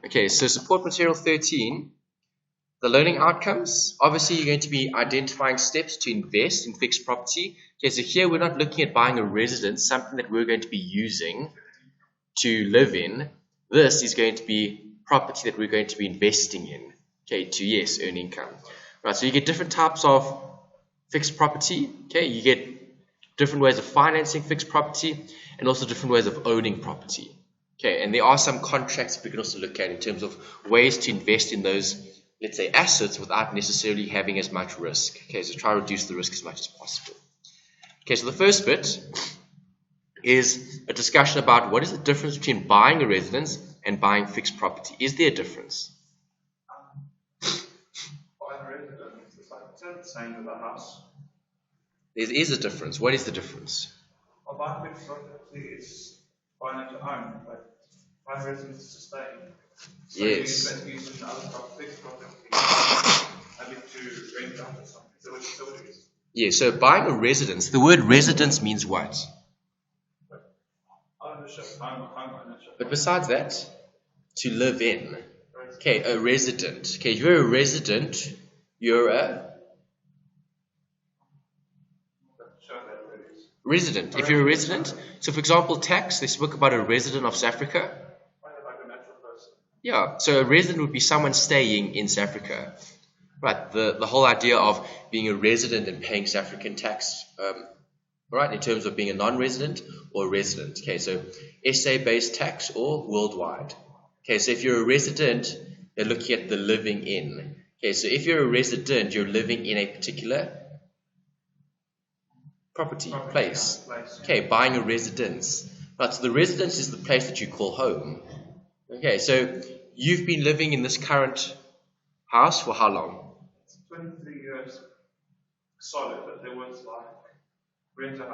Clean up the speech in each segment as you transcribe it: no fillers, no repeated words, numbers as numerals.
Okay, so support material 13, the learning outcomes. Obviously, you're going to be identifying steps to invest in fixed property. Okay, so here we're not looking at buying a residence, something that we're going to be using to live in. This is going to be property that we're going to be investing in, okay, to, yes, earn income. Right, so you get different types of fixed property. Okay, you get different ways of financing fixed property and also different ways of owning property. Okay, and there are some contracts we can also look at in terms of ways to invest in those, let's say, assets without necessarily having as much risk. Okay, so try to reduce the risk as much as possible. Okay, so the first bit is a discussion about what is the difference between buying a residence and buying fixed property. Is there a difference? Buying a residence is like the same as a house. There is a difference. What is the difference? Well, buying fixed property is buying it to own, but buying a residence is to stay. So yes. you use another fixed property maybe to rent out or something. So what it is? Yeah, so buying a residence, the word residence means what? Ownership, home ownership. But besides that, to live in. Okay, a resident. Okay, you're a resident, you're a resident. If you're a resident, so for example, tax, they spoke about a resident of South Africa. Yeah, so a resident would be someone staying in South Africa. Right, the whole idea of being a resident and paying South African tax, right, in terms of being a non-resident or a resident. Okay, so SA-based tax or worldwide. Okay, so if you're a resident, they're looking at the living in. Okay, so if you're a resident, you're living in a particular property, place. Okay, buying a residence. Right, so the residence is the place that you call home. Okay, so you've been living in this current house for how long? 23 years solid, but there was like rented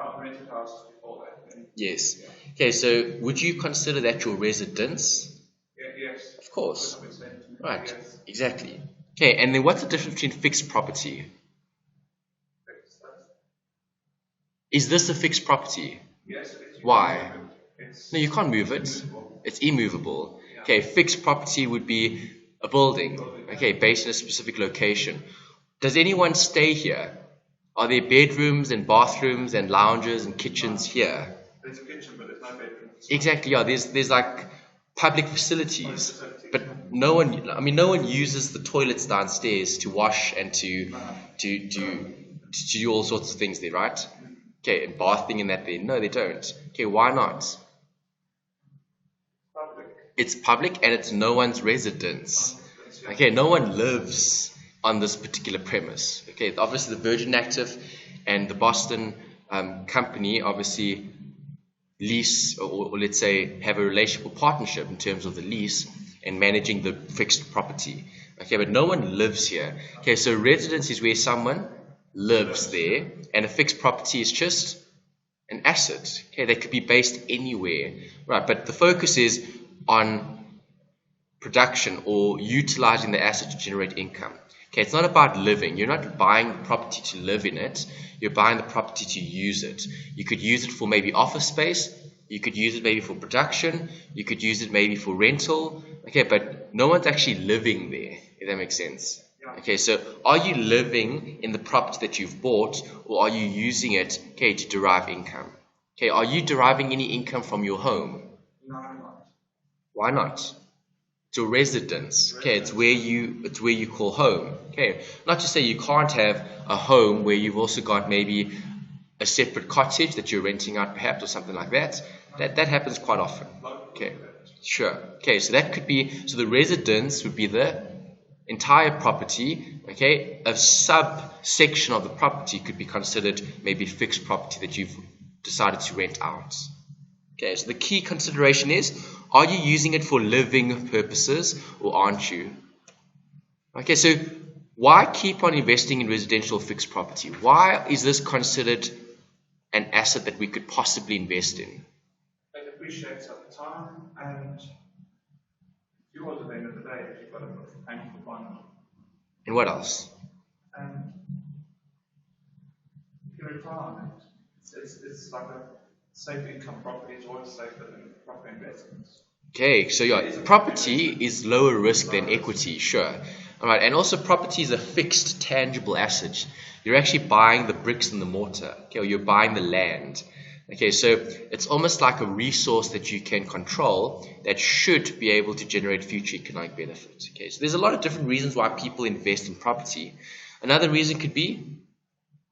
houses before that. Yes. Okay, so would you consider that your residence? Yes. Of course. Right, yes. Exactly. Okay, and then what's the difference between fixed property? Is this a fixed property? Yes. Why? No, you can't move it. It's immovable. Okay, fixed property would be a building, okay, based in a specific location. Does anyone stay here? Are there bedrooms and bathrooms and lounges and kitchens here? There's a kitchen, but there's no bedroom. Exactly, yeah. There's like public facilities, but no one uses the toilets downstairs to wash and to do all sorts of things there, right? Okay, and bathing and that there. No, they don't. Okay, why not? It's public and it's no one's residence. Okay, no one lives on this particular premise. Okay, obviously the Virgin Active and the Boston company obviously lease or let's say have a relationship or partnership in terms of the lease and managing the fixed property. Okay, but no one lives here. Okay, so residence is where someone lives there, and a fixed property is just an asset. Okay, that could be based anywhere, right? But the focus is on production or utilizing the asset to generate income. Okay, it's not about living. You're not buying the property to live in it. You're buying the property to use it. You could use it for maybe office space. You could use it maybe for production. You could use it maybe for rental. Okay, but no one's actually living there, if that makes sense. Okay, so are you living in the property that you've bought, or are you using it, okay, to derive income? Okay, are you deriving any income from your home? No, I'm not. Why not? It's your residence. Okay, it's where you call home. Okay, not to say you can't have a home where you've also got maybe a separate cottage that you're renting out perhaps or something like that. That happens quite often. Okay, sure. Okay, so that could be, so the residence would be the entire property. Okay, a subsection of the property could be considered maybe fixed property that you've decided to rent out. Okay, so the key consideration is, are you using it for living purposes or aren't you? Okay, so why keep on investing in residential fixed property? Why is this considered an asset that we could possibly invest in? It appreciates at the time, and yours at the end of the day if you've got a payment for fund. And what else? And you can retire on it. It's like a safe income property is always safer than proper investments. Okay, so your property is lower risk than equity, sure. All right, and also property is a fixed tangible asset. You're actually buying the bricks and the mortar, okay, or you're buying the land. Okay, so it's almost like a resource that you can control that should be able to generate future economic benefit. Okay, so there's a lot of different reasons why people invest in property. Another reason could be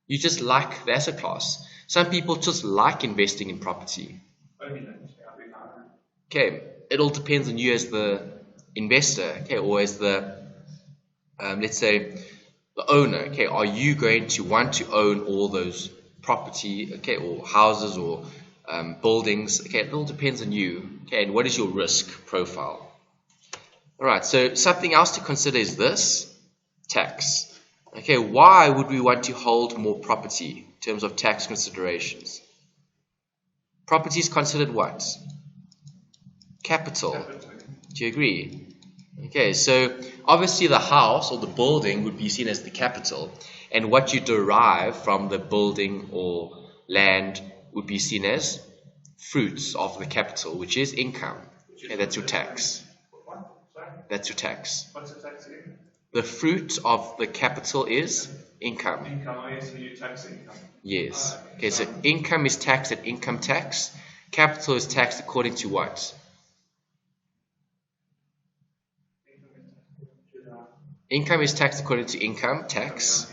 you just like the asset class. Some people just like investing in property. Okay, it all depends on you as the investor, okay, or as the, let's say, the owner. Okay, are you going to want to own all those property, okay, or houses or buildings? Okay, it all depends on you. Okay, and what is your risk profile? All right, so something else to consider is this: tax. Okay, why would we want to hold more property in terms of tax considerations? Property is considered what? Capital. Do you agree? Okay, so obviously the house or the building would be seen as the capital, and what you derive from the building or land would be seen as fruits of the capital, which is income. Okay, that's your tax. That's your tax. What's the tax again? The fruit of the capital is income. Income, so you tax income. Yes. Okay, so income is taxed at income tax. Capital is taxed according to what? Income is taxed according to income tax.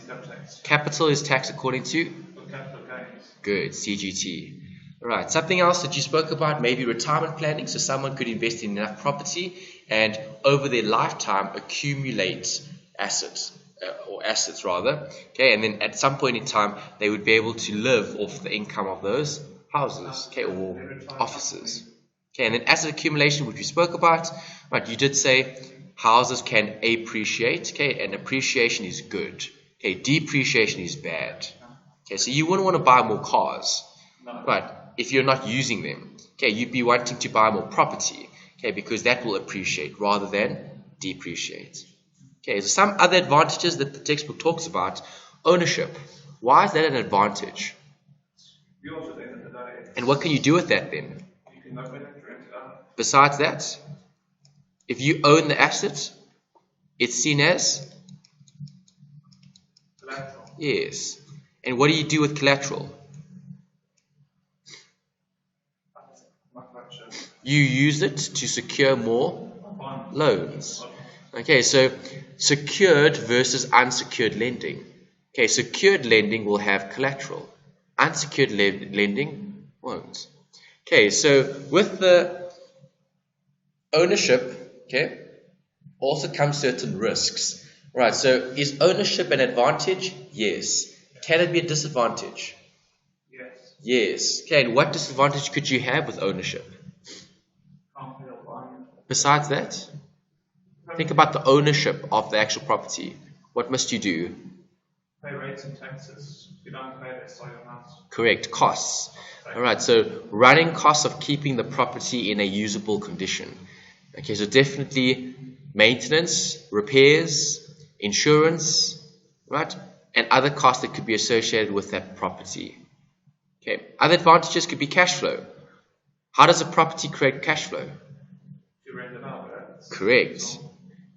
Capital is taxed according to? Capital gains. Good, CGT. Alright, something else that you spoke about, maybe retirement planning. So someone could invest in enough property and over their lifetime accumulate assets, or assets rather. Okay, and then at some point in time they would be able to live off the income of those houses, okay, or offices. Okay, and then asset accumulation, which we spoke about, right, you did say houses can appreciate, okay, and appreciation is good. Okay, depreciation is bad. Okay, so you wouldn't want to buy more cars, but if you're not using them, okay, you'd be wanting to buy more property, okay, because that will appreciate rather than depreciate. Okay, so some other advantages that the textbook talks about: ownership. Why is that an advantage? You also think that today. And what can you do with that then? You can open it, rent it out. Besides that, if you own the asset, it's seen as? Collateral. Yes. And what do you do with collateral? Not much. You use it to secure more loans. Okay, so secured versus unsecured lending. Okay, secured lending will have collateral. Unsecured lending won't. Okay, so with the ownership, okay, also comes certain risks. Right, so is ownership an advantage? Yes. Can it be a disadvantage? Yes. Yes. Okay, and what disadvantage could you have with ownership? Can't pay a fine. Besides that, think about the ownership of the actual property. What must you do? Pay rates and taxes. If you don't pay, they sell your house. Correct, costs. Alright, so running costs of keeping the property in a usable condition. Okay, so definitely maintenance, repairs, insurance, right? And other costs that could be associated with that property. Okay, other advantages could be cash flow. How does a property create cash flow? You rent it out, right? Correct.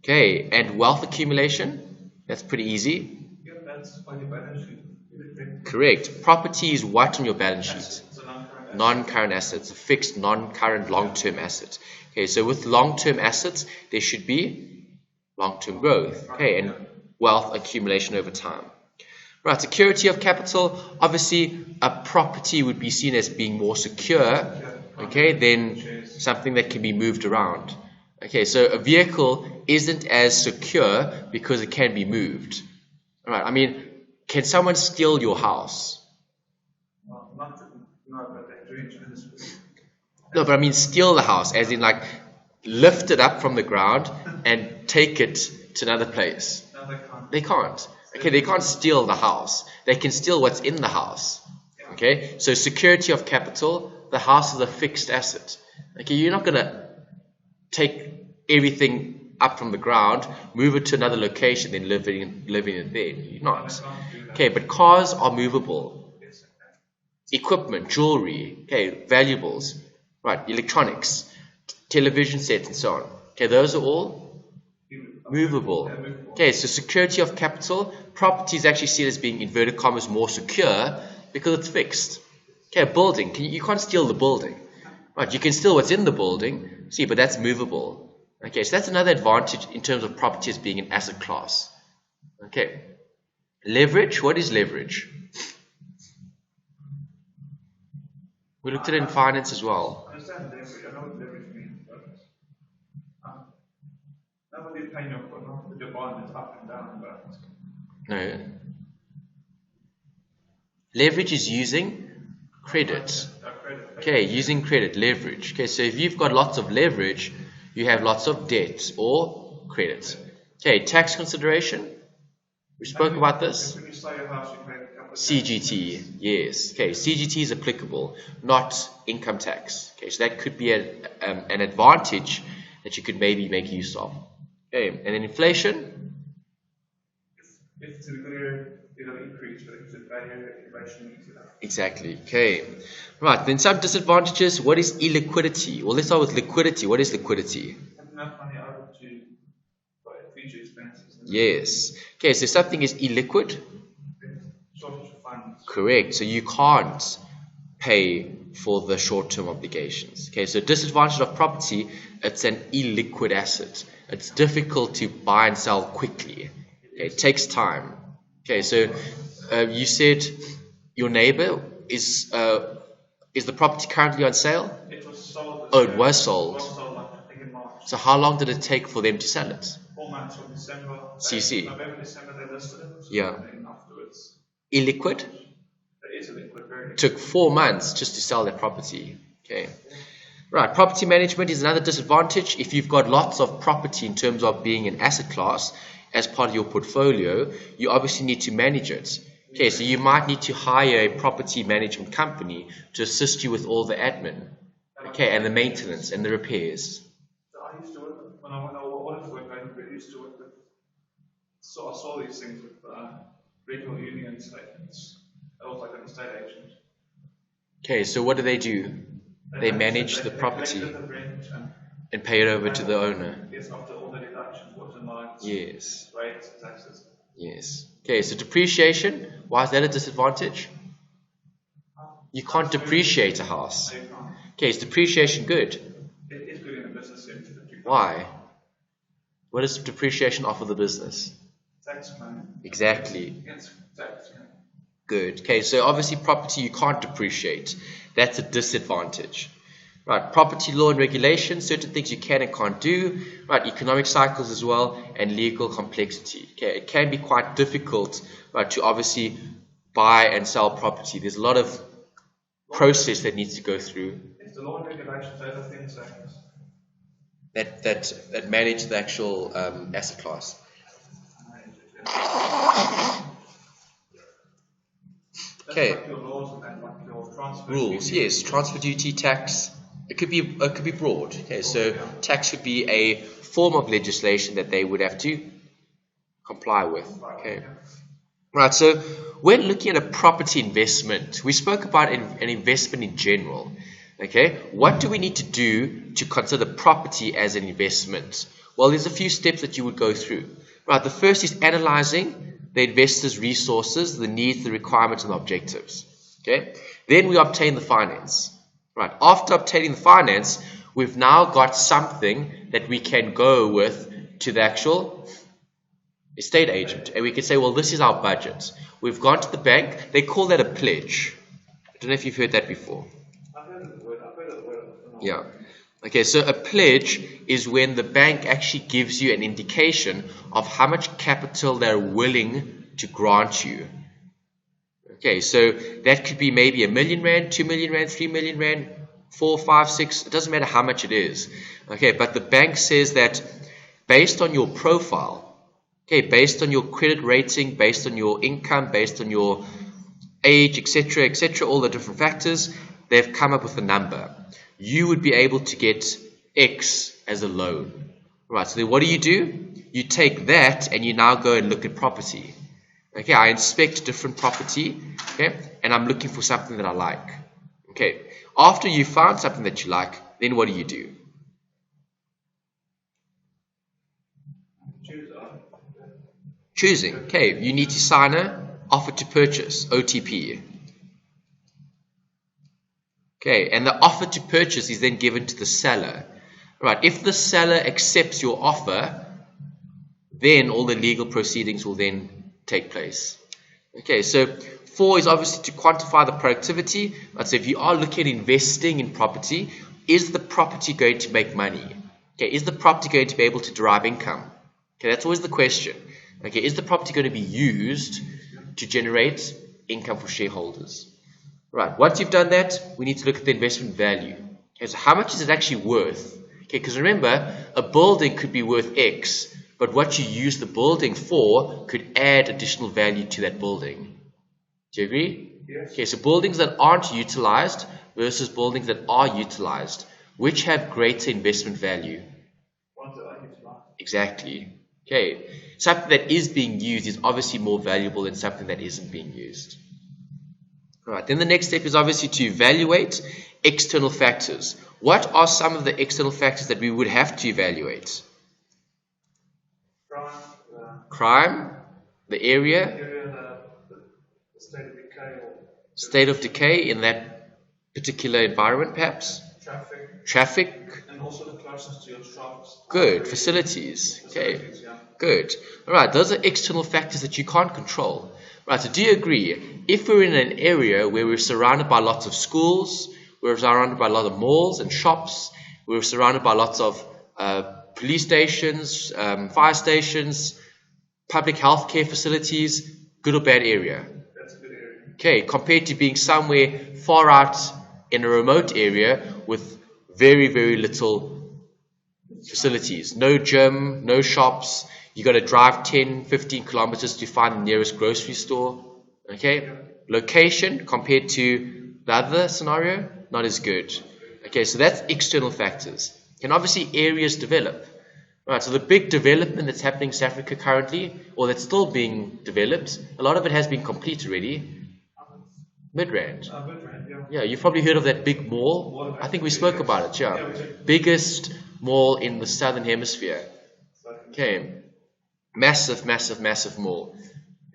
Okay, and wealth accumulation? That's pretty easy. Yeah, that's on your balance sheet. Correct. Property is what on your balance sheet? It's a non-current asset. Non-current assets, a fixed non-current long-term asset. Okay, so with long-term assets, there should be long-term growth. Okay, and wealth accumulation over time. Right, security of capital. Obviously, a property would be seen as being more secure, okay, than something that can be moved around. Okay, so a vehicle isn't as secure because it can be moved. All right, I mean, can someone steal your house? Well, no, but they're doing it. No, but I mean steal the house, as in like lift it up from the ground and take it to another place. No, they can't. They can't. Okay, they can't steal the house. They can steal what's in the house. Okay, so security of capital, the house is a fixed asset. Okay, you're not going to take everything up from the ground, move it to another location, then live in it there. You're not. Okay, but cars are movable. Equipment, jewelry, okay, valuables, right, electronics. television sets, and so on. Okay, those are all movable. Okay, so security of capital, property is actually seen as being, inverted commas, more secure because it's fixed. Okay, a building, you can't steal the building. Right, you can steal what's in the building, see, but that's movable. Okay, so that's another advantage in terms of property as being an asset class. Okay, leverage, what is leverage? We looked at it in finance as well. I understand leverage, I know what leverage means, but nobody paying your bond is up and down, but No. Leverage is using credit. Okay, using credit, leverage. Okay, so if you've got lots of leverage, you have lots of debt or credit. Okay, tax consideration. We spoke about this. When you sell your house, you pay a couple of CGT, yes. Okay, CGT is applicable, not income tax. Okay, so that could be an advantage that you could maybe make use of. Okay, and then inflation. If it's a good, it'll increase, but if it's a bad inflation eats it up. Exactly. Okay. Right. Then some disadvantages. What is illiquidity? Well, let's start with liquidity. What is liquidity? Have enough money out to buy future expenses. Yes. Okay. So something is illiquid. Shortage of funds. Correct. So you can't pay for the short-term obligations. Okay. So disadvantage of property. It's an illiquid asset. It's difficult to buy and sell quickly. Okay, it takes time. Okay. So you said your neighbor is the property currently on sale? It was sold. Oh, it was sold. It was sold, I think, in March. So how long did it take for them to sell it? 4 months from December. CC. November, December they listed it. Yeah. And then afterwards, Illiquid? it is a liquid, very liquid. Took 4 months just to sell their property. Okay. Right. Property management is another disadvantage. If you've got lots of property in terms of being an asset class as part of your portfolio, you obviously need to manage it. Okay, so you might need to hire a property management company to assist you with all the admin, okay, and the maintenance and the repairs. So I used to work, when I wanted to work, I used to work with, so I saw these things with rental union statements. I was like an estate agent. Okay, so what do? They manage the property collected the rent and pay it over to the owner. yes, after all the deductions, water and lights, Yes, rates, taxes. yes. Okay, so depreciation, why is that a disadvantage? You can't depreciate a house. So you can't. Okay, is depreciation good? It is good in a business sense that you can't. Why? What does depreciation offer the business? Tax money. Exactly. Against tax, yeah. Good. Okay, so obviously property you can't depreciate. That's a disadvantage. Right, property law and regulation, certain things you can and can't do. Right, economic cycles as well, and legal complexity. Okay, it can be quite difficult, right, to obviously buy and sell property. There's a lot of process that needs to go through Yes, the law and regulations are the things that that manage the actual asset class. Okay. Like your laws and like your transfer Rules, duty. yes, transfer duty, tax. It could be broad. Okay, so tax would be a form of legislation that they would have to comply with. Okay, right. So when looking at a property investment, we spoke about an investment in general. Okay, what do we need to do to consider property as an investment? Well, there's a few steps that you would go through. Right, the first is analyzing the investor's resources, the needs, the requirements, and the objectives. Okay, then we obtain the finance. Right, after obtaining the finance, we've now got something that we can go with to the actual estate agent, and we can say, well, this is our budget. We've gone to the bank. They call that a pledge. I don't know if you've heard that before. I've heard of the word. Yeah. Okay, so a pledge is when the bank actually gives you an indication of how much capital they're willing to grant you. Okay, so that could be maybe R1 million, 2 million rand, 3 million rand, 4, 5, 6. It doesn't matter how much it is. Okay, but the bank says that based on your profile, okay, based on your credit rating, based on your income, based on your age, etc., all the different factors, they've come up with a number. You would be able to get X as a loan. Right, so then what do? You take that and you now go and look at property. Okay, I inspect different property, okay, and I'm looking for something that I like. Okay, after you found something that you like, then what do? Choose Choosing. Okay, you need to sign a offer to purchase, OTP. Okay, and the offer to purchase is then given to the seller. Right, if the seller accepts your offer, then all the legal proceedings will then take place. Okay, so 4 is obviously to quantify the productivity. So if you are looking at investing in property, is the property going to make money? Okay, is the property going to be able to derive income? Okay, that's always the question. Okay, is the property going to be used to generate income for shareholders? Right, once you've done that, we need to look at the investment value. Okay, so how much is it actually worth? Okay, because remember, a building could be worth X, but what you use the building for could add additional value to that building. Do you agree? Yes. Okay, so buildings that aren't utilized versus buildings that are utilized, which have greater investment value? Ones that are utilized. Exactly. Okay, something that is being used is obviously more valuable than something that isn't being used. Right, then the next step is obviously to evaluate external factors. What are some of the external factors that we would have to evaluate? Crime, the area, the state of decay, state of decay in that particular environment, perhaps. Traffic. And also the closeness to your shops. Good. Facilities. Okay. Yeah. Good. All right. Those are external factors that you can't control. Right. So do you agree? If we're in an area where we're surrounded by lots of schools, we're surrounded by a lot of malls and shops, we're surrounded by lots of police stations, fire stations, public healthcare facilities, good or bad area? That's a good area. Okay, compared to being somewhere far out in a remote area with very, very little facilities. No gym, no shops. You got to drive 10, 15 kilometers to find the nearest grocery store. Okay, location compared to the other scenario, not as good. Okay, so that's external factors. And obviously areas develop. Right, so the big development that's happening in South Africa currently, or that's still being developed, a lot of it has been complete already. Midrand. Yeah, you've probably heard of that big mall. I think we spoke about it, yeah. Biggest mall in the southern hemisphere. Okay. Massive, massive, massive mall.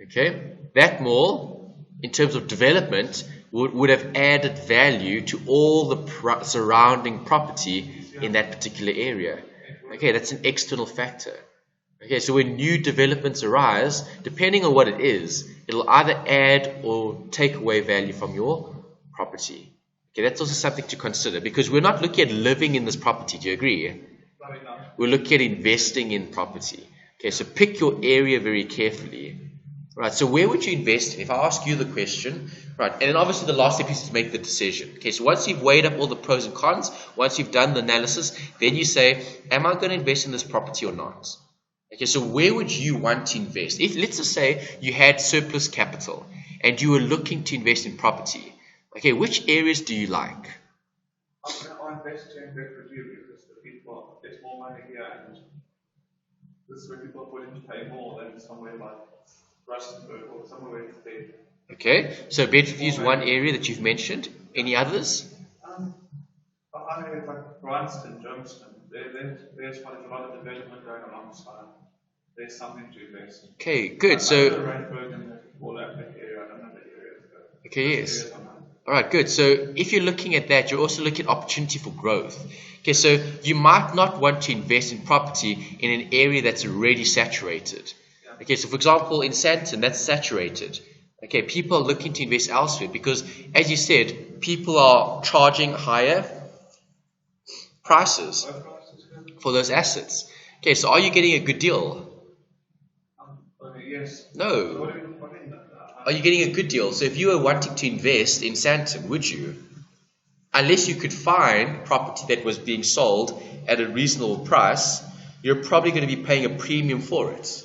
Okay. That mall, in terms of development, would have added value to all the surrounding property in that particular area. Okay, that's an external factor. Okay, so when new developments arise, depending on what it is, it'll either add or take away value from your property. Okay, that's also something to consider because we're not looking at living in this property. Do you agree? We're looking at investing in property. Okay, so pick your area very carefully. Right, so where would you invest in? If I ask you the question, right, and then obviously the last step is to make the decision. Okay, so once you've weighed up all the pros and cons, once you've done the analysis, then you say, am I going to invest in this property or not? Okay, so where would you want to invest? If, let's just say you had surplus capital and you were looking to invest in property. Okay, which areas do you like? I invest in Bedfordview because the people, there's more money here and this is where people are willing to pay more than somewhere like Rustenburg or somewhere where it's dead. Okay, so Bedfordview is one area that you've mentioned. Any others? I know like Bryanston, Johnstone, there's quite a lot of development going alongside. There's something to invest in. Okay, good. So, I know Randburg and the All Africa area, I don't know the areas. Okay, yes. Alright, good. So if you're looking at that, you're also looking at opportunity for growth. Okay, so you might not want to invest in property in an area that's already saturated. Okay, so for example, in Sandton, that's saturated. Okay, people are looking to invest elsewhere because, as you said, people are charging higher prices for those assets. Okay, so are you getting a good deal? Yes. No. Are you getting a good deal? So if you were wanting to invest in Sandton, would you? Unless you could find property that was being sold at a reasonable price, you're probably going to be paying a premium for it.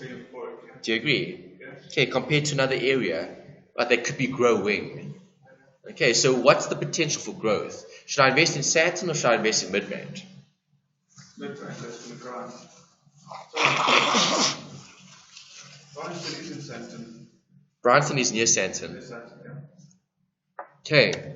Do you agree? Yes. Okay, compared to another area that could be growing. Okay, so what's the potential for growth? Should I invest in Sandton or should I invest in Midrand? Midrand, that's in the ground. Bryanston is in Sandton. Bryanston is near Sandton. Yeah. Okay.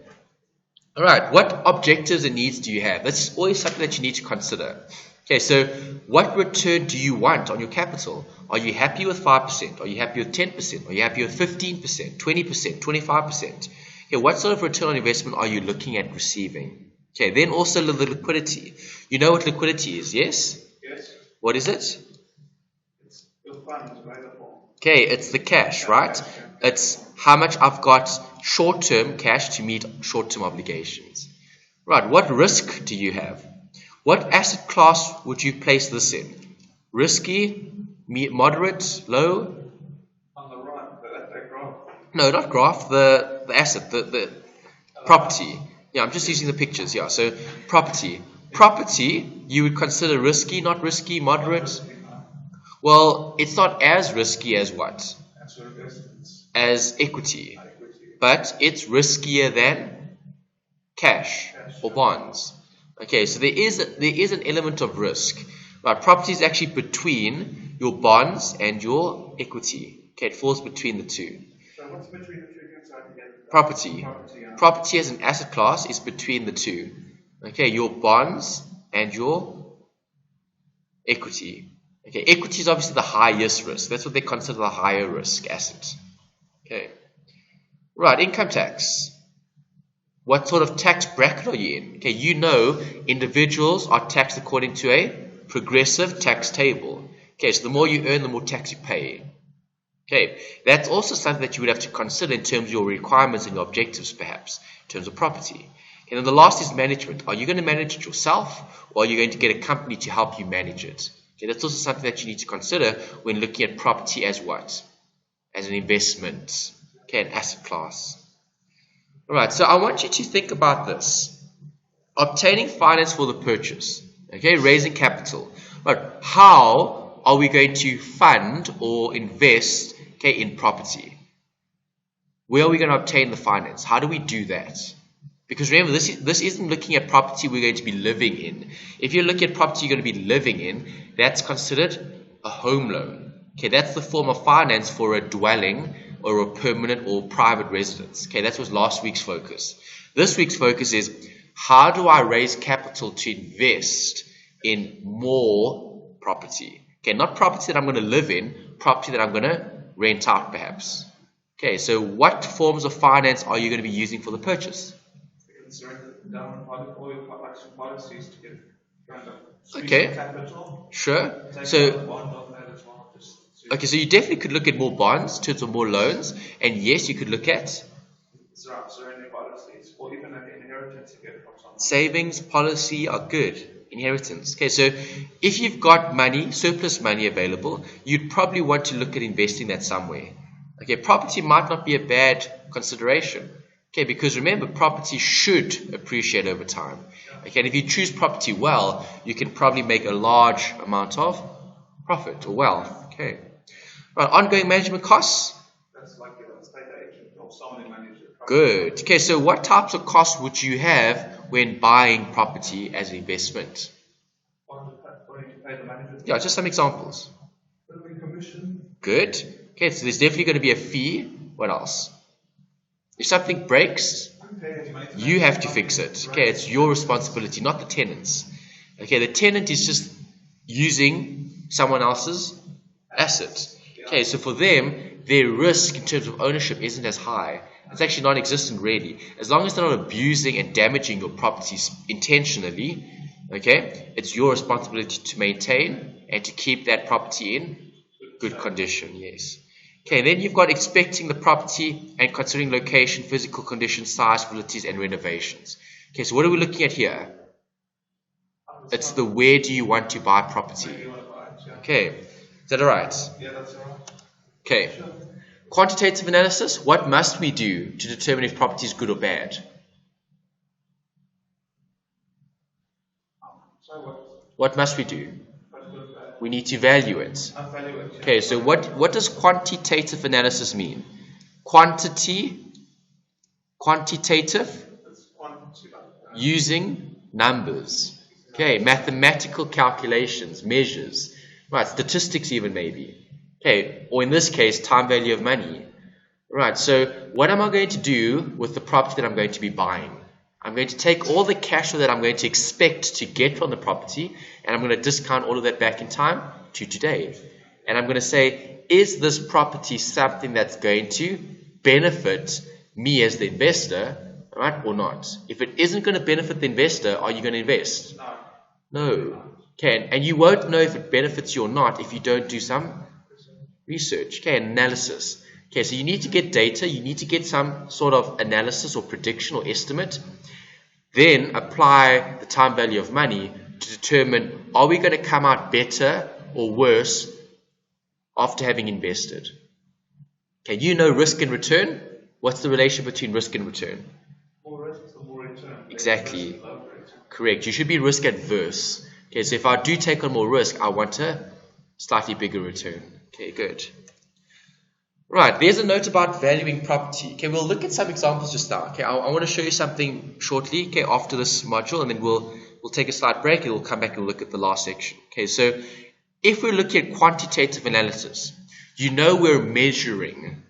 Alright, what objectives and needs do you have? That's always something that you need to consider. Okay, so what return do you want on your capital? Are you happy with 5%? Are you happy with 10%? Are you happy with 15%, 20%, 25%? Okay, what sort of return on investment are you looking at receiving? Okay, then also the liquidity. You know what liquidity is, yes? Yes. What is it? It's the funds available. Okay, it's the cash, right? It's how much I've got short-term cash to meet short-term obligations. Right, what risk do you have? What asset class would you place this in? Risky, moderate, low? On the right, that graph. No, not graph, the asset, the property. Yeah, I'm just using the pictures, yeah. So property. Property, you would consider risky, not risky, moderate? Well, it's not as risky as what? As equity. But it's riskier than cash or bonds. Okay, so there is an element of risk. Right, property is actually between your bonds and your equity. Okay, it falls between the two. So what's between the two? Property. Property as an asset class is between the two. Okay, your bonds and your equity. Okay, equity is obviously the highest risk. That's what they consider the higher risk asset. Okay. Right, income tax. What sort of tax bracket are you in? Okay, you know individuals are taxed according to a progressive tax table. Okay, so the more you earn, the more tax you pay. Okay, that's also something that you would have to consider in terms of your requirements and your objectives, perhaps, in terms of property. And then the last is management. Are you going to manage it yourself, or are you going to get a company to help you manage it? Okay, that's also something that you need to consider when looking at property as what? As an investment, okay, an asset class. Alright, so I want you to think about this. Obtaining finance for the purchase, okay, raising capital. But how are we going to fund or invest, okay, in property? Where are we going to obtain the finance? How do we do that? Because remember, this isn't looking at property we're going to be living in. If you're looking at property you're going to be living in, that's considered a home loan. Okay, that's the form of finance for a dwelling or a permanent or private residence. Okay, that was last week's focus. This week's focus is, how do I raise capital to invest in more property? Okay, not property that I'm going to live in, property that I'm going to rent out perhaps. Okay, so what forms of finance are you going to be using for the purchase? Okay, sure. Okay, so you definitely could look at more bonds in terms of more loans, and yes, you could look at savings policy are good. Inheritance. Okay, so if you've got money, surplus money available, you'd probably want to look at investing that somewhere. Okay, property might not be a bad consideration. Okay, because remember, property should appreciate over time. Okay, and if you choose property well, you can probably make a large amount of profit or wealth. Okay. Right, ongoing management costs? That's like a state agent or someone who manages it. Good. Okay, so what types of costs would you have when buying property as an investment? Yeah, just some examples. Commission. Good. Okay, so there's definitely going to be a fee. What else? If something breaks, you have to fix it. Okay, it's your responsibility, not the tenant's. Okay, the tenant is just using someone else's asset. Okay, so for them, their risk in terms of ownership isn't as high. It's actually non-existent really. As long as they're not abusing and damaging your properties intentionally, okay, it's your responsibility to maintain and to keep that property in good condition, yes. Okay, then you've got inspecting the property and considering location, physical condition, size, facilities, and renovations. Okay, so what are we looking at here? It's the where do you want to buy property. Okay, is that alright? Yeah, that's alright. Okay. Quantitative analysis, what must we do to determine if property is good or bad? What must we do? We need to value it. Okay, so what does quantitative analysis mean? Quantitative, using numbers. Okay, mathematical calculations, measures. Right, statistics even maybe. Okay, or in this case, time value of money. Right, so what am I going to do with the property that I'm going to be buying? I'm going to take all the cash flow that I'm going to expect to get from the property, and I'm going to discount all of that back in time to today. And I'm going to say, is this property something that's going to benefit me as the investor, right, or not? If it isn't going to benefit the investor, are you going to invest? No. Okay, and you won't know if it benefits you or not if you don't do some research, okay, analysis. Okay, so you need to get data, you need to get some sort of analysis or prediction or estimate, then apply the time value of money to determine, are we going to come out better or worse after having invested? Okay, you know risk and return. What's the relation between risk and return? More risk, so more return. Exactly. Correct. You should be risk adverse. Okay, so if I do take on more risk, I want a slightly bigger return. Okay, good. Right, there's a note about valuing property. Okay, we'll look at some examples just now. Okay, I want to show you something shortly, okay, after this module, and then we'll take a slight break and we'll come back and look at the last section. Okay, so if we're looking at quantitative analysis, you know we're measuring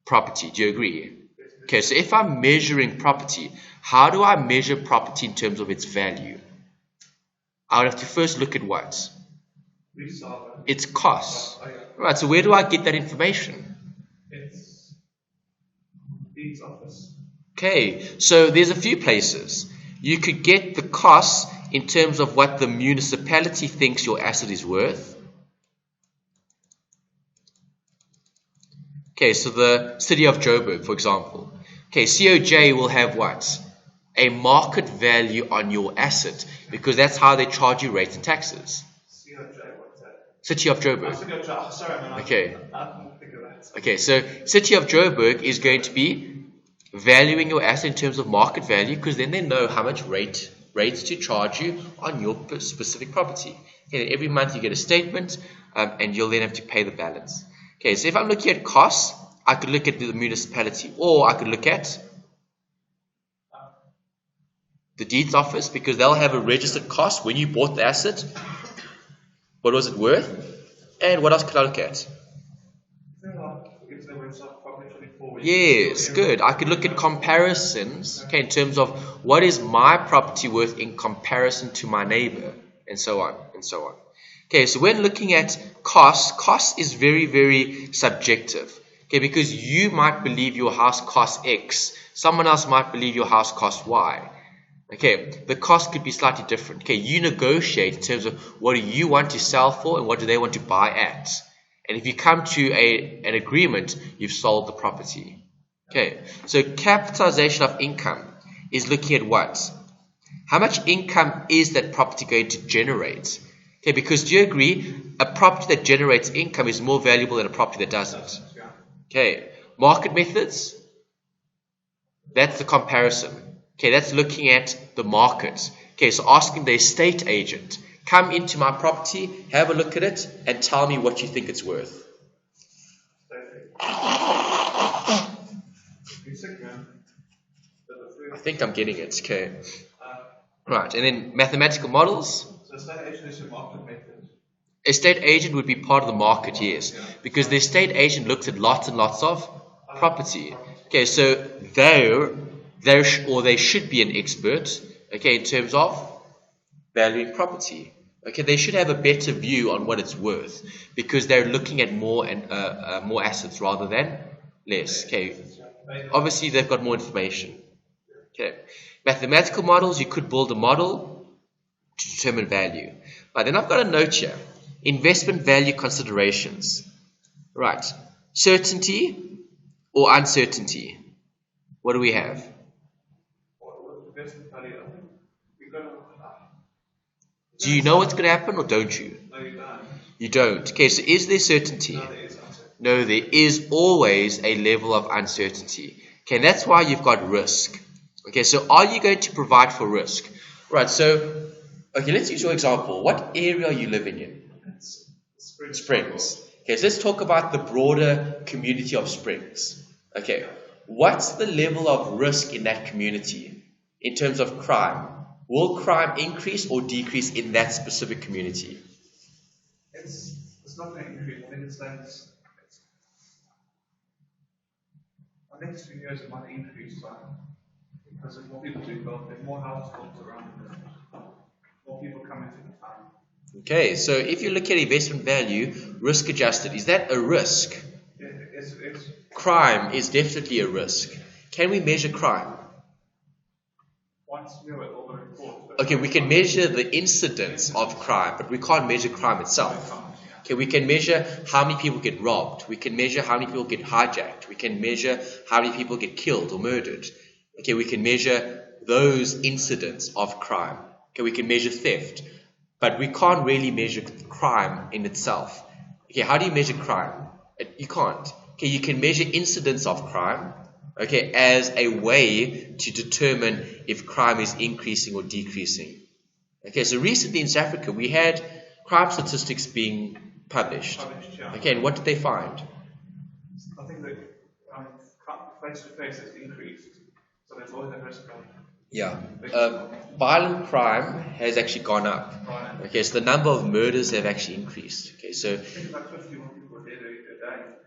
property. Do you agree? Okay, so if I'm measuring property, how do I measure property in terms of its value? I would have to first look at what? Its costs. Right, so where do I get that information? It's deeds office. Okay, so there's a few places. You could get the costs in terms of what the municipality thinks your asset is worth. Okay, so the city of Joburg, for example. Okay, COJ will have what? A market value on your asset, because that's how they charge you rates and taxes. COJ, what's that? City of Joburg. Sorry, man. Okay. I didn't think of that. Okay, so City of Joburg is going to be valuing your asset in terms of market value, because then they know how much rates to charge you on your specific property. Okay, every month you get a statement, and you'll then have to pay the balance. Okay, so if I'm looking at costs, I could look at the municipality, or I could look at the deeds office, because they'll have a registered cost when you bought the asset. What was it worth? And what else could I look at? Yes, good. I could look at comparisons, okay, in terms of what is my property worth in comparison to my neighbor, and so on, and so on. Okay, so when looking at cost is very, very subjective. Okay, because you might believe your house costs X, someone else might believe your house costs Y. Okay, the cost could be slightly different. Okay, you negotiate in terms of what do you want to sell for and what do they want to buy at. And if you come to an agreement, you've sold the property. Okay, so capitalization of income is looking at what? How much income is that property going to generate? Okay, because do you agree, a property that generates income is more valuable than a property that doesn't? Okay, market methods, that's the comparison. Okay, that's looking at the market. Okay, so asking the estate agent, come into my property, have a look at it, and tell me what you think it's worth. I think I'm getting it. Okay. Right, and then mathematical models. So estate agent is your market method. Estate agent would be part of the market, yes, because the estate agent looks at lots and lots of property. Okay, so they should be an expert, okay, in terms of valuing property. Okay, they should have a better view on what it's worth, because they're looking at more assets rather than less. Okay, obviously they've got more information. Okay, mathematical models, you could build a model to determine value. Right, then I've got a note here: investment value considerations. Right, certainty or uncertainty. What do we have? Do you know what's going to happen, or don't you? No, you don't. You don't. Okay, so is there certainty? No, there is uncertainty. No, there is always a level of uncertainty. Okay, and that's why you've got risk. Okay, so are you going to provide for risk? Right, so, okay, let's use your example. What area are you living in? It's Springs. Okay, so let's talk about the broader community of Springs. Okay, what's the level of risk in that community in terms of crime? Will crime increase or decrease in that specific community? It's not going to increase. I think it's the next few years it might increase. Because if more people do build, there's more houses built around it, more people come into the town. Okay, so if you look at investment value, risk adjusted, is that a risk? It's Crime is definitely a risk. Can we measure crime? once you know all the reports. Okay, we can measure the incidence of crime, but we can't measure crime itself. Okay, we can measure how many people get robbed. We can measure how many people get hijacked. We can measure how many people get killed or murdered. Okay, we can measure those incidents of crime. Okay, we can measure theft. But we can't really measure crime in itself. Okay, how do you measure crime? You can't. Okay, you can measure incidents of crime, okay, as a way to determine if crime is increasing or decreasing. Okay, so recently in South Africa, we had crime statistics being published. Okay, and what did they find? I think that face-to-face has increased, so there's always a risk of. Yeah, violent crime has actually gone up. Okay, so the number of murders have actually increased. Okay, so I think about 51 people a day.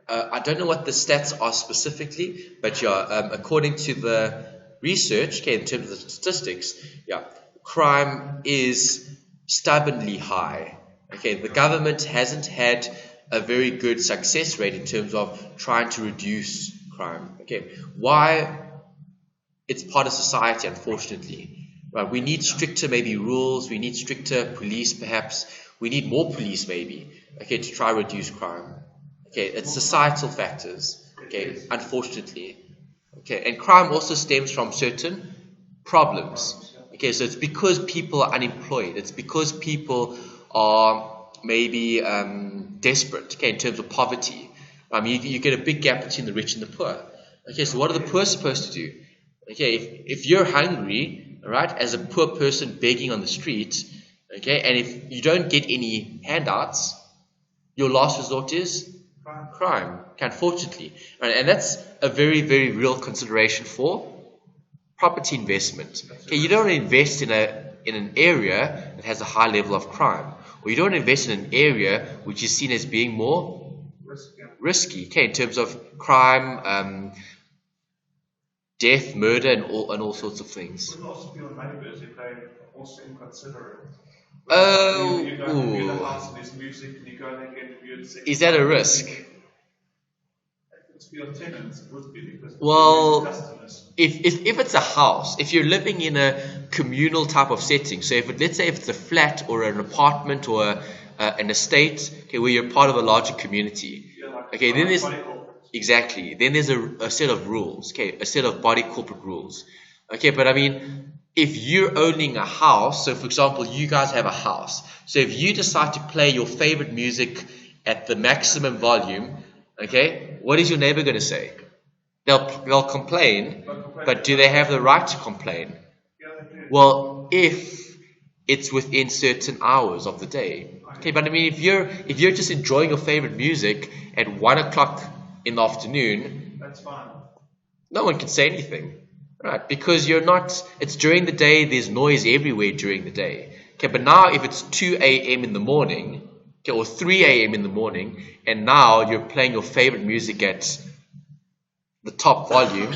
I don't know what the stats are specifically, but yeah, according to the research, okay, in terms of the statistics, yeah, crime is stubbornly high. Okay, the government hasn't had a very good success rate in terms of trying to reduce crime. Okay, why? It's part of society, unfortunately. Right? We need stricter maybe rules. We need stricter police, perhaps. We need more police, maybe. Okay, to try to reduce crime. Okay, it's societal factors. Okay, unfortunately. Okay, and crime also stems from certain problems. Okay, so it's because people are unemployed. It's because people are maybe desperate. Okay, in terms of poverty. You get a big gap between the rich and the poor. Okay, so what are the poor supposed to do? Okay, if you're hungry, right, as a poor person begging on the street, okay, and if you don't get any handouts, your last resort is crime, unfortunately. And that's a very, very real consideration for property investment. Okay, you don't invest in an area that has a high level of crime, or you don't invest in an area which is seen as being more risky, okay, in terms of crime, death, murder, and all sorts of things. Would also be on neighbours if they also consider it. Oh, you go and view the house and there's music and you go and get viewed. Is that a risk? It's for your tenants, it would be because well, customers. If it's a house, if you're living in a communal type of setting, so let's say if it's a flat or an apartment or an estate, okay, where you're part of a larger community, okay, then there's exactly. Then there's a set of rules, okay, a set of body corporate rules, okay. But I mean, if you're owning a house, so for example, you guys have a house, so if you decide to play your favorite music at the maximum volume, okay, what is your neighbor going to say? They'll complain, but do they have the right to complain? Well, if it's within certain hours of the day, okay. But I mean, if you're just enjoying your favorite music at 1 o'clock in the afternoon, that's fine. No one can say anything, right? Because it's during the day, there's noise everywhere during the day. Okay, but now if it's 2 a.m. in the morning, okay, or 3 a.m. in the morning, and now you're playing your favorite music at the top volume,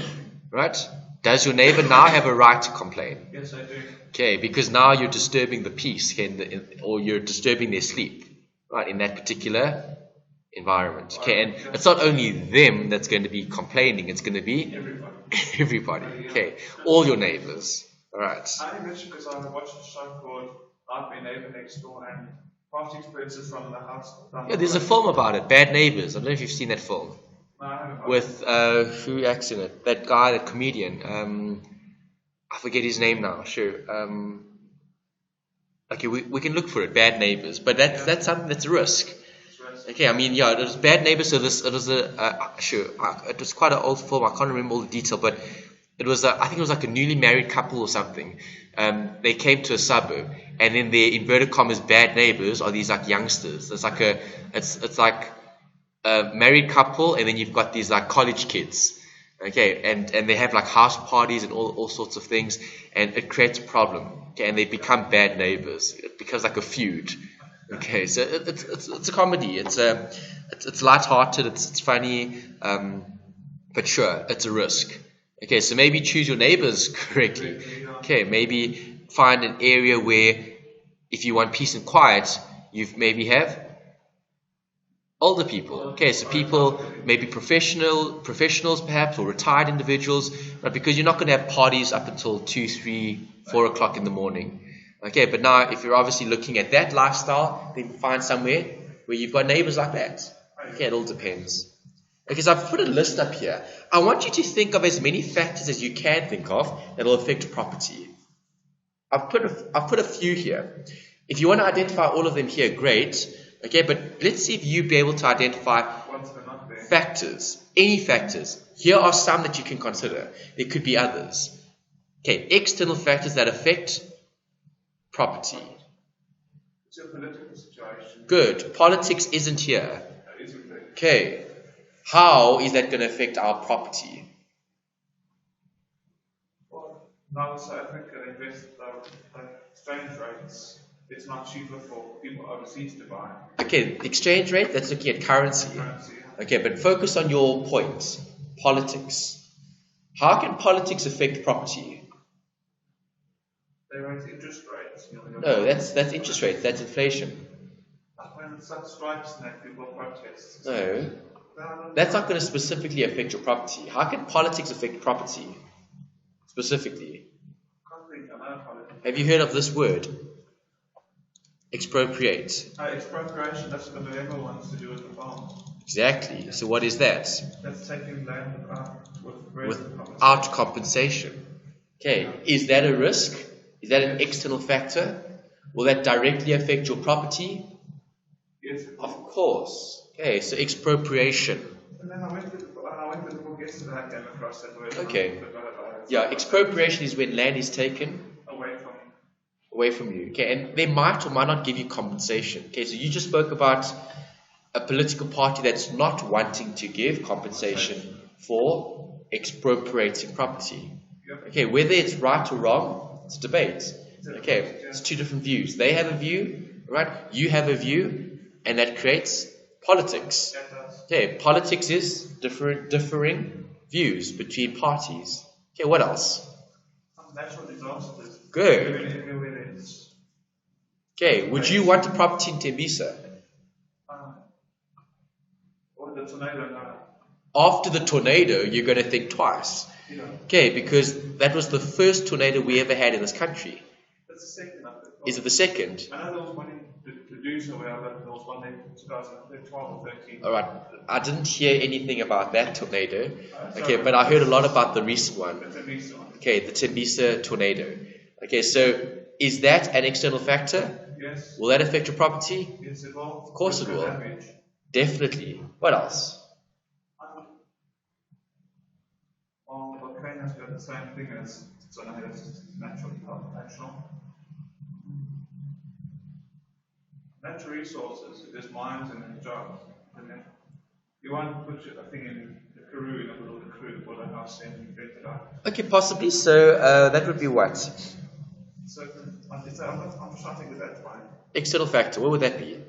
right? Does your neighbor now have a right to complain? Yes, I do. Okay, because now you're disturbing the peace, okay, or you're disturbing their sleep, right, in that particular environment. Okay, and it's not only them that's going to be complaining, it's going to be everybody. Okay, all your neighbors. All right. I mentioned because I watched a show called I've Been Neighbor Next Door and past experiences from the house. Yeah, there's a film about it, Bad Neighbors. I don't know if you've seen that film. No, I haven't. With who acts in it? That guy, that comedian. I forget his name now. Sure. Okay, we can look for it. Bad Neighbors, but that's something that's a risk. Okay, I mean, yeah, it was Bad Neighbors. So it was quite an old film. I can't remember all the detail, but it was I think it was like a newly married couple or something. They came to a suburb, and then their inverted commas bad neighbors are these like youngsters. It's like a married couple, and then you've got these like college kids. Okay, and they have like house parties and all sorts of things, and it creates a problem. Okay, and they become bad neighbors. It becomes like a feud. Okay, so it's a comedy. It's lighthearted. It's funny, but sure, it's a risk. Okay, so maybe choose your neighbors correctly. Okay, maybe find an area where if you want peace and quiet, you maybe have older people. Okay, so people, maybe professionals perhaps, or retired individuals, right? Because you're not going to have parties up until 2, 3, 4 o'clock in the morning. Okay, but now if you're obviously looking at that lifestyle, then find somewhere where you've got neighbors like that. Okay, it all depends. Okay, so I've put a list up here. I want you to think of as many factors as you can think of that will affect property. I've put a few here. If you want to identify all of them here, great. Okay, but let's see if you'll be able to identify factors, any factors. Here are some that you can consider. There could be others. Okay, external factors that affect property. It's a political situation. Good. Politics isn't here. Okay. How is that going to affect our property? Well, now South Africa invest exchange rates. It's not cheaper for people overseas to buy. Okay, the exchange rate, that's looking at currency. Okay, but focus on your point. Politics. How can politics affect property? They raise interest rates. No, that's interest rates, that's inflation. When such strikes and that people protest. No, that's not going to specifically affect your property. How can politics affect property? Specifically. Have you heard of this word? Expropriate. Expropriation, that's what the devil wants to do with the farm. Exactly. So what is that? That's taking land without compensation. Okay. Is that a risk? Is that an external factor? Will that directly affect your property? Yes. Of course. Okay, so expropriation. And then I went to the book yesterday, I came across that word. Okay. Yeah, expropriation is when land is taken away from you. Okay, and they might or might not give you compensation. Okay, so you just spoke about a political party that's not wanting to give compensation for expropriating property. Okay, whether it's right or wrong, it's a debate. Okay, it's two different views. They have a view, right? You have a view, and that creates politics. Okay, politics is differing views between parties. Okay, what else? Natural disasters. Good. Okay, would you want a property in Tembisa? Or the tornado now. After the tornado, you're going to think twice. Yeah. Okay, because that was the first tornado we ever had in this country. That's the second of it. Is it the second? I know there was one to do so well, but there was one in 2012 or 13. Alright, I didn't hear anything about that tornado. Okay, but I heard a lot about the recent one. That's a recent one. Okay, the Tembisa tornado. Okay, so is that an external factor? Yes. Will that affect your property? Yes, it will. Of course it will. Damage. Definitely. What else? Well, volcanoes got the same thing as tornadoes, natural. Natural resources, there's mines and jobs. You won't put a thing in Peru, in a little Peru, or the house and rent it out. Okay, possibly. So that would be what? So I'm just trying to think of that one. External factor. What would that be?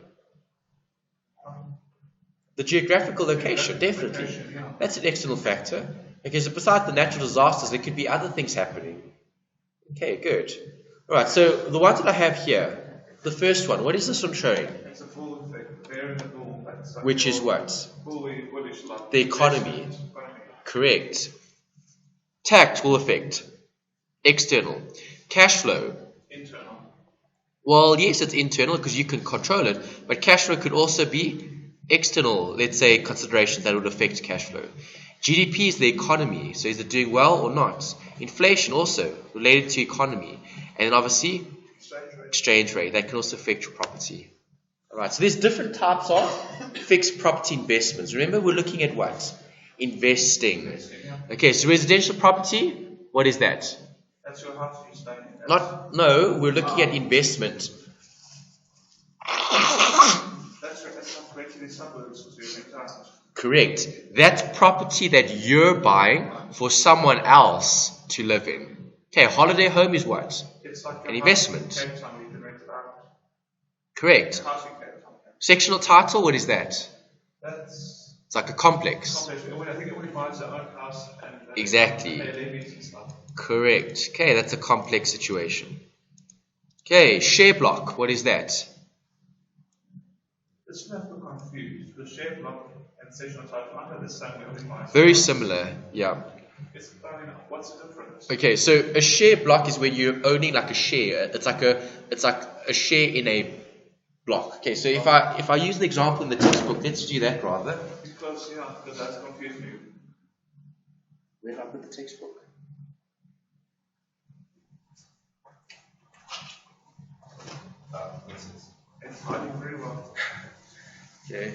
The geographical location, definitely. Location, yeah. That's an external factor. Okay, so besides the natural disasters, there could be other things happening. Okay, good. All right, so the ones that I have here, the first one, what is this one showing? It's a full effect, variable. Which is what? Fully bullish, like the economy. Correct. Tax will affect. External. Cash flow. Internal. Well, yes, it's internal because you can control it, but cash flow could also be external, let's say, considerations that would affect cash flow. GDP is the economy, so is it doing well or not? Inflation also related to economy, and then obviously exchange rate that can also affect your property. All right, so there's different types of fixed property investments. Remember, we're looking at what? Investing. Okay, so residential property, what is that? That's your house you stay in. No, we're looking at investment. That's not correct in the suburbs to rent out. Correct. That's property that you're buying for someone else to live in. Okay, holiday home is what? It's like an investment. Cape Town, you can rent it out. Correct. House in Cape Town. Sectional title, what is that? That's It's like a complex. I think everybody buys their own house and Exactly. pay levies and stuff. Correct. Okay, that's a complex situation. Okay, share block. What is that? This is not to confuse. The share block and session title under the same way everybody buys. Very similar. Yeah. What's the difference? Okay, so a share block is when you're owning like a share. It's like a share in a block. Okay, so if I use an example in the textbook, let's do that rather. Because that's confused me. Where did I put the textbook? It's hiding very well. Okay.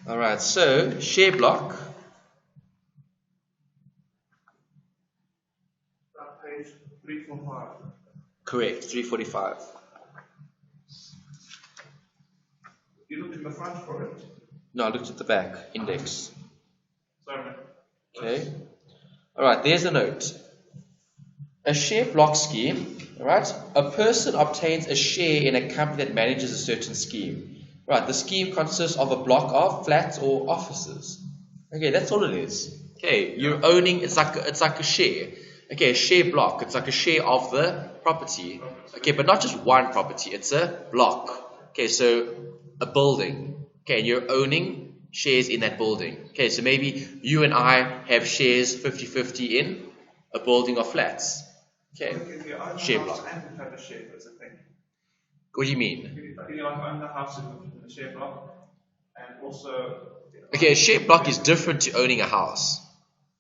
All right. So share block. Page 345. Correct. 345. You looked in the front for it. No, I looked at the back index. Sorry. Okay. All right. There's a note. A share block scheme. All right. A person obtains a share in a company that manages a certain scheme. Right, the scheme consists of a block of flats or offices. Okay, that's all it is. Okay, you're owning. It's like a share. Okay, a share block. It's like a share of the property. Okay, but not just one property. It's a block. Okay, so a building. Okay, and you're owning shares in that building. Okay, so maybe you and I have shares 50-50 in a building of flats. Okay, share block. What do you mean? You own the house in the share block, and also. Okay, a share block is different to owning a house.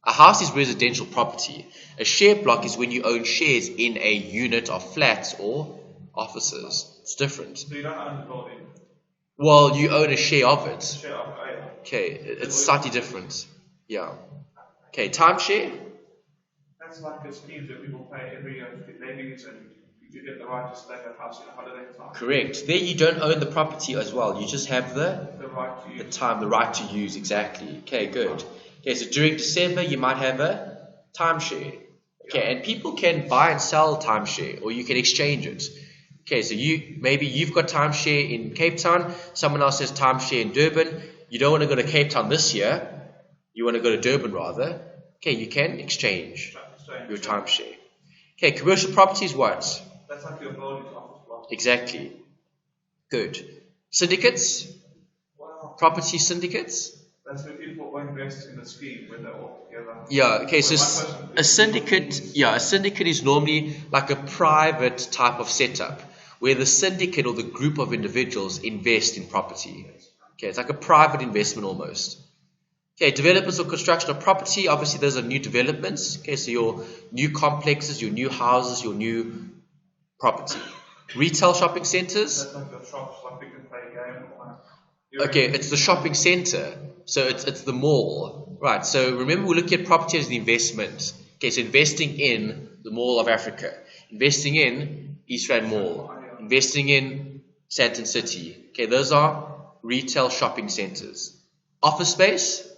A house is residential property. A share block is when you own shares in a unit of flats or offices. It's different. So you don't own the building. Well, you own a share of it. Share of it. Okay, it's slightly different. Yeah. Okay, timeshare. That's like a scheme that people pay every year to get levies and you get the right to stay at a house in holiday time. Correct. There you don't own the property as well. You just have the right to use. The time, the right to use, exactly. Okay, good. Okay, so during December you might have a timeshare. Okay, and people can buy and sell timeshare, or you can exchange it. Okay, so you've got timeshare in Cape Town, someone else has timeshare in Durban. You don't want to go to Cape Town this year, you want to go to Durban rather. Okay, you can exchange your timeshare. Okay, commercial property is what? That's like your building office block. Exactly. Good. Syndicates? Wow. Property syndicates? That's where people invest in a scheme when they're all together. Yeah, okay, so a syndicate is normally like a private type of setup where the syndicate or the group of individuals invest in property. Okay, it's like a private investment almost. Okay, developers or construction of property, obviously those are new developments. Okay, so your new complexes, your new houses, your new property. Retail shopping centers. That's like the shops, like we can play a game. Okay, it's the shopping center. So it's the mall. Right, so remember we're looking at property as the investment. Okay, so investing in the Mall of Africa. Investing in East Rand Mall. Investing in Sandton City. Okay, those are retail shopping centers. Office space?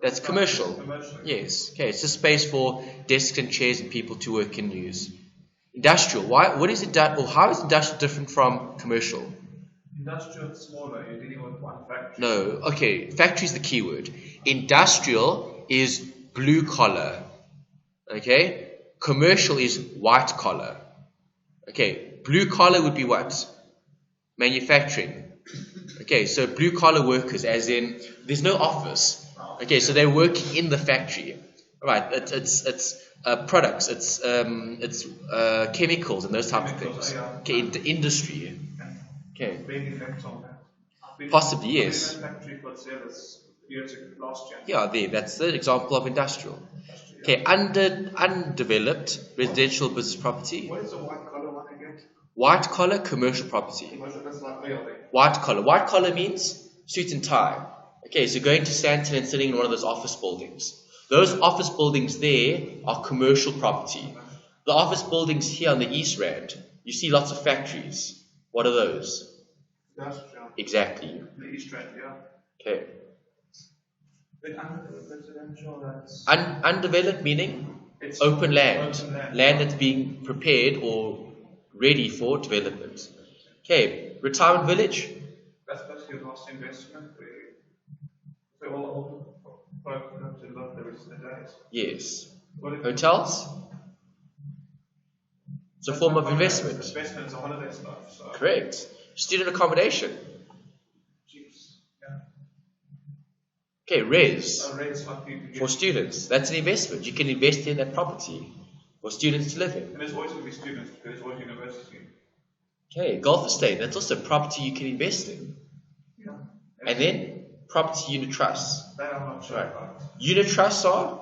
That's commercial. Yes. Okay, it's a space for desks and chairs and people to work and use. Industrial. What is it? Or how is industrial different from commercial? Industrial is smaller. You're dealing with one factory. No. Okay. Factory is the key word. Industrial is blue collar. Okay. Commercial is white collar. Okay. Blue collar would be what? Manufacturing. Okay. So blue collar workers, as in there's no office. Okay, so they're working in the factory. Right, it's products, it's chemicals and those types of things. Okay, industry. Okay. Possibly, yes. Yeah, that's the example of industrial. Okay, undeveloped residential business property. What is the white collar one again? White collar commercial property. White collar. White collar means suit and tie. Okay, so going to Sandton and sitting in one of those office buildings. Those office buildings there are commercial property. The office buildings here on the East Rand, you see lots of factories. What are those? Industrial. Exactly. The East Rand, yeah. Okay. Then undeveloped residential, that's... Undeveloped meaning it's open land. Land that's being prepared or ready for development. Okay, retirement village. That's basically a lost investment. all folk come to live the rest of the days. Yes. What if Hotels? It's a form of investment. Investment is a holiday stuff. So. Correct. Student accommodation. Jeez. Yeah. Okay, res. Res like you can get. For students. That's an investment. You can invest in that property for students to live in. And there's always going to be students because there's always university. Okay, golf estate. That's also property you can invest in. Yeah. And then property unit trusts. That I'm not sure about. Unit trusts are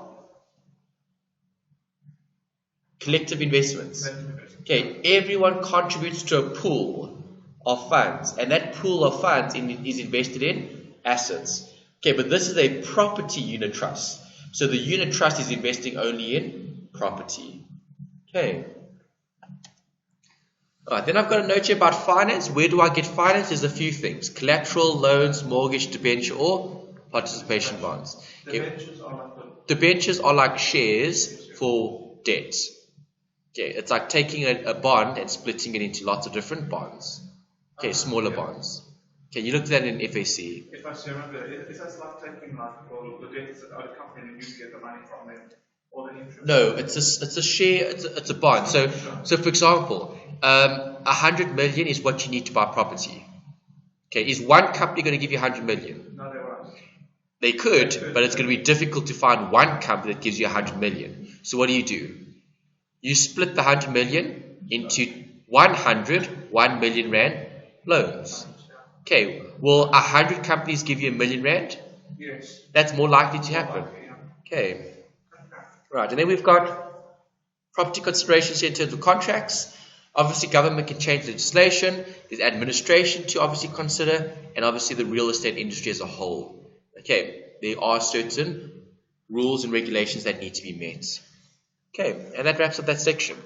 collective investments. Okay, everyone contributes to a pool of funds, and that pool of funds is invested in assets. Okay, but this is a property unit trust. So the unit trust is investing only in property. Okay. Alright, then I've got a note here about finance. Where do I get finance? There's a few things. Collateral, loans, mortgage, debenture, or participation bonds. Okay. Debentures are like shares for debt. Okay, it's like taking a bond and splitting it into lots of different bonds. Okay, smaller bonds. Okay, you looked at that in FAC. If I remember, is that like taking like the debts out of a company and you get the money from them, or the interest? No, it's a share. It's a bond. So for example, 100 million is what you need to buy property. Okay, is one company going to give you 100 million? No, they won't. They could, but it's going to be difficult to find one company that gives you 100 million. So what do? You split the 100 million into 1 million rand loans. Okay, will 100 companies give you R1 million? Yes. That's more likely to happen. Okay. Right, and then we've got property considerations here in terms of contracts. Obviously, government can change legislation. There's administration to obviously consider, and obviously the real estate industry as a whole. Okay, there are certain rules and regulations that need to be met. Okay, and that wraps up that section.